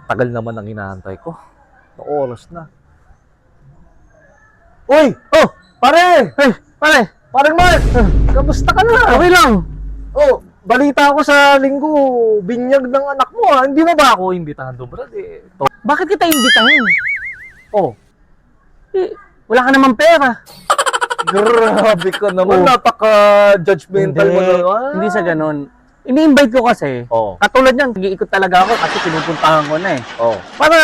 Tagal naman ang inaantay ko. Oras na. Uy! Oh! Pare! Ay! Pare! Parang Mark! Kamusta ka na? Okay lang! Oh, balita ako sa linggo, binyag ng anak mo ha. Hindi mo ba ako imbitahan doon, Brad? Bakit kita imbitahin? Oh, Eh, wala ka naman pera. grabe ka naman. Oh. Napaka-judgmental mo naman. Hindi sa ganun. Ini-invite ko kasi. Oh, Katulad niyan, nag-iikot talaga ako kasi pinupuntahan ko na eh. oh. Para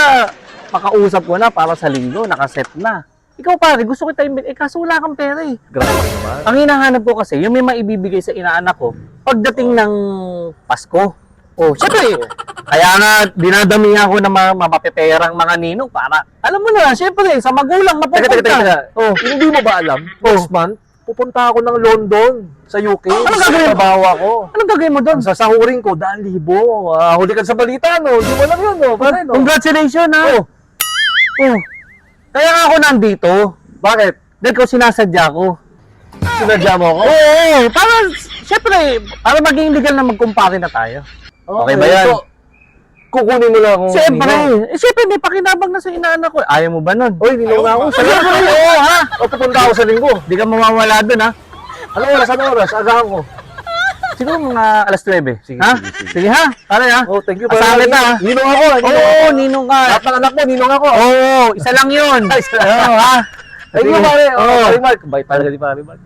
makausap ko na para sa linggo, nakaset na. Ikaw pare, gusto kita imbitahin. Kaso wala kang pera eh. Grabe naman. Ang hinahanap ko kasi, yung may maibibigay sa inaanak ko pagdating ng Pasko. Oh, syempre, kaya nga dinadamihan ko ng mga mapapeperang mga ninong para, alam mo na, syempre, sa magulang mapupunta. Teka. Oh, Hindi mo ba alam? Next month, pupunta ako ng London, sa UK. Ano gagawin mo? Trabaho ako. anong gagawin mo doon? Ang sasahurin ko, 2,000. Huli ka sa balita, no? Hindi mo lang yun, no? Pare, no? Congratulations ha! Oh, Oh. Kaya nga ako nandito. bakit? Dahil ko sinasadya ko. Sinadya mo ako? Oo, para, syempre, para maging legal na magkumpare na tayo. Okay ba yan? So, kukunin mo lang akong Siyempre, ninong. siyempre may pakinabang na sa inaanak ko. Ayaw mo ba nun? Oy, ninong na ako. Siyempre, oo ha. O, pupunta ako sa linggo. Di ka mawawala dun ha. Anong oras? Agahan ko. Siguro mga alas 9. Sige, Ha? sige. Sige ha, pare ha. Oh, thank you. Asahan kita ha. Ninong ako. Oo, ninong ka. Lahat ng anak mo, ninong ako. Oo, isa lang yun. Isa lang. Oo ha. Thank you, Sige. pare. Oo. Pare Mark. Bait talaga ni pare Mark.